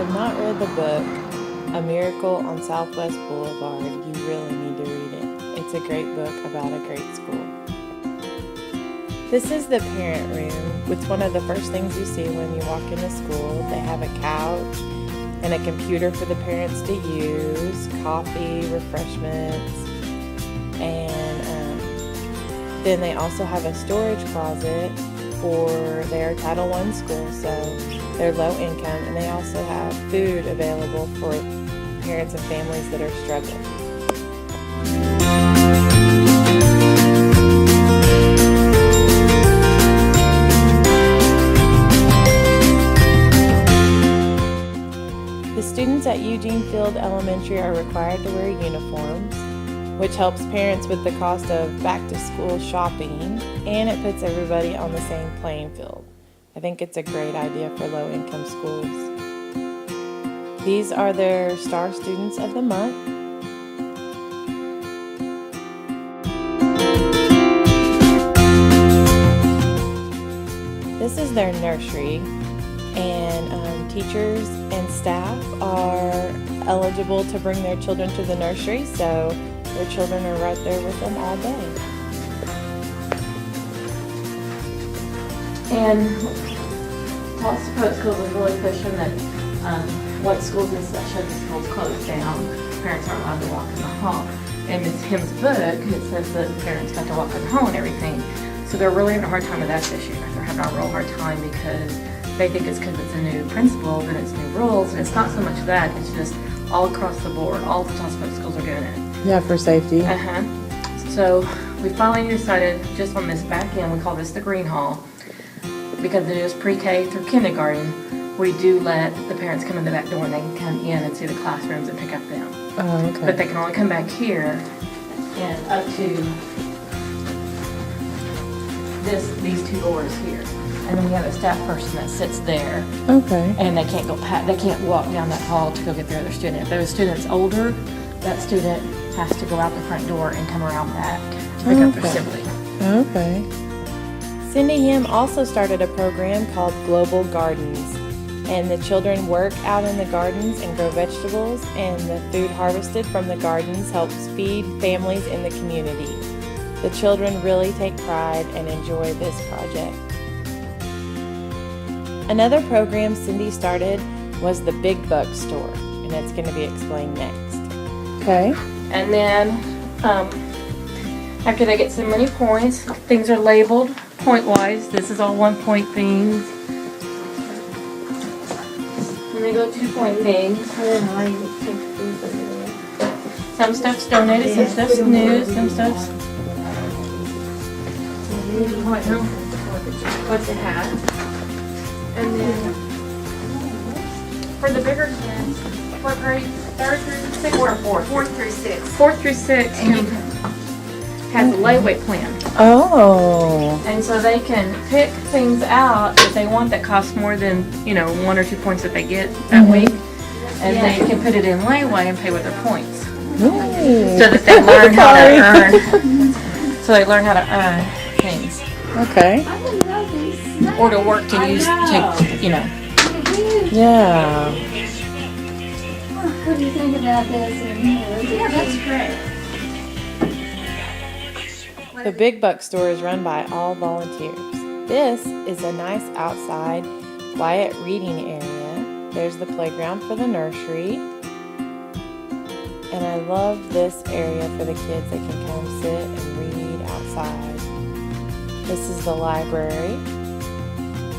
have not read the book, A Miracle on Southwest Boulevard, you really need to read it. It's a great book about a great school. This is the parent room. It's one of the first things you see when you walk into school. They have a couch and a computer for the parents to use, coffee, refreshments, and then they also have a storage closet for their Title I school, so they're low income, and they also have food available for parents and families that are struggling. The students at Eugene Field Elementary are required to wear uniforms, which helps parents with the cost of back-to-school shopping, and it puts everybody on the same playing field. I think it's a great idea for low-income schools. These are their star students of the month. This is their nursery, and teachers and staff are eligible to bring their children to the nursery, so their children are right there with them all day. And Tulsa Public Schools is really pushing that what schools in session, the schools closed down, parents aren't allowed to walk in the hall. And Ms. Him's book, it says that parents got to walk in the hall and everything. So they're really having a hard time with that this year. They're having a real hard time because they think it's because it's a new principal, that it's new rules, and it's not so much that, it's just all across the board. All the Tulsa Public Schools are doing it. Yeah, for safety. So we finally decided, just on this back end, we call this the green hall, because it is pre-K through kindergarten. We do let the parents come in the back door and they can come in and see the classrooms and pick up them. Oh, okay. But they can only come back here and up to these two doors here. And then we have a staff person that sits there. Okay. And they can't they can't walk down that hall to go get their other student. If their student's older, that student has to go out the front door and come around back to pick up their sibling. Okay. Cindy Him also started a program called Global Gardens, and the children work out in the gardens and grow vegetables, and the food harvested from the gardens helps feed families in the community. The children really take pride and enjoy this project. Another program Cindy started was the Big Buck Store, and it's going to be explained next. Okay. And then after they get so many points, things are labeled point-wise. This is all 1 point things. And they go 2 point things. Some stuff's donated, some stuff's new, some stuff's what it has. And then for the bigger kids, what grade? 3rd through 6th or 4th? 4th through 6th. 4th through 6th has a layaway plan. Oh. And so they can pick things out that they want that cost more than, 1 or 2 points that they get that week. And they can put it in layaway and pay with their points. Ooh. So that they learn how to earn. So they learn how to earn things. Okay. Or to work to use, Yeah. What do you think about this? Yeah, that's great. The Big Buck Store is run by all volunteers. This is a nice outside, quiet reading area. There's the playground for the nursery. And I love this area for the kids. They can come sit and read outside. This is the library.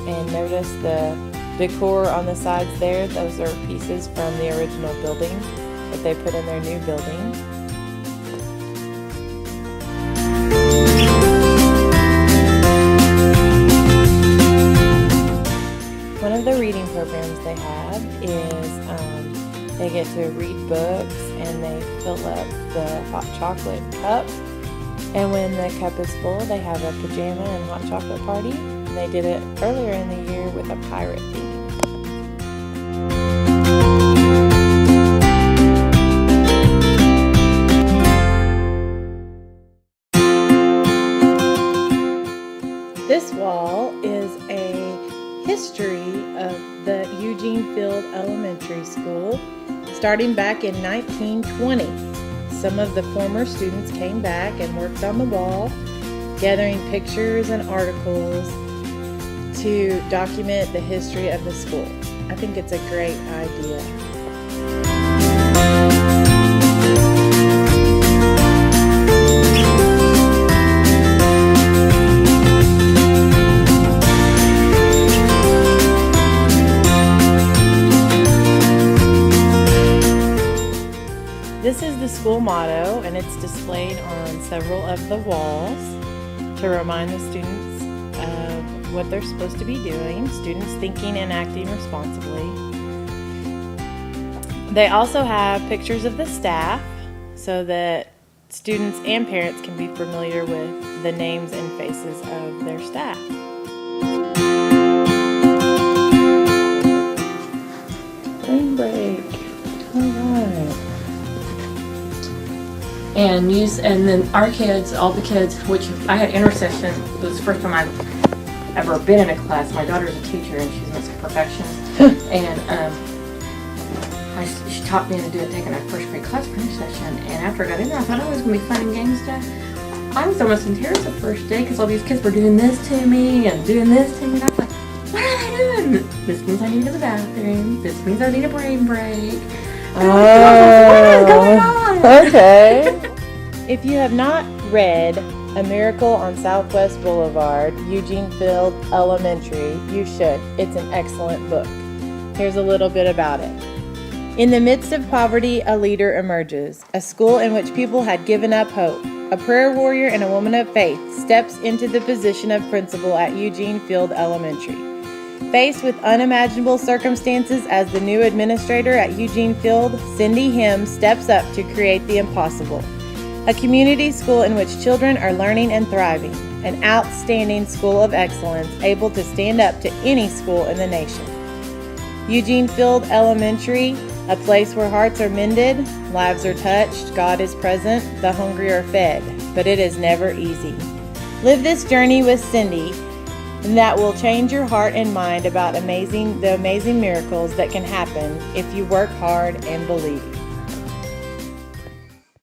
And notice the decor on the sides there. Those are pieces from the original building that they put in their new building. One of the reading programs they have is they get to read books and they fill up the hot chocolate cup. And when the cup is full, they have a pajama and hot chocolate party. And they did it earlier in the year with a pirate theme. This wall is a history of the Eugene Field Elementary School starting back in 1920. Some of the former students came back and worked on the wall, gathering pictures and articles to document the history of the school. I think it's a great idea. This is the school motto, and it's displayed on several of the walls to remind the students of what they're supposed to be doing, students thinking and acting responsibly. They also have pictures of the staff so that students and parents can be familiar with the names and faces of their staff. Spring break. All right. And then our kids, all the kids, which I had intercession. It was the first time I've ever been in a class. My daughter's a teacher and she's Miss Perfectionist. And she taught me to do it, taking our first grade class for intercession. And after I got in there, I thought it was going to be fun and games stuff. I was almost in tears the first day because all these kids were doing this to me and doing this to me. And I was like, what are they doing? This means I need to go to the bathroom. This means I need a brain break. What is going on? Okay. If you have not read A Miracle on Southwest Boulevard, Eugene Field Elementary, you should. It's an excellent book. Here's a little bit about it. In the midst of poverty, a leader emerges. A school in which people had given up hope. A prayer warrior and a woman of faith steps into the position of principal at Eugene Field Elementary. Faced with unimaginable circumstances as the new administrator at Eugene Field, Cindy Him steps up to create the impossible. A community school in which children are learning and thriving. An outstanding school of excellence able to stand up to any school in the nation. Eugene Field Elementary, a place where hearts are mended, lives are touched, God is present, the hungry are fed, but it is never easy. Live this journey with Cindy, and that will change your heart and mind about the amazing miracles that can happen if you work hard and believe.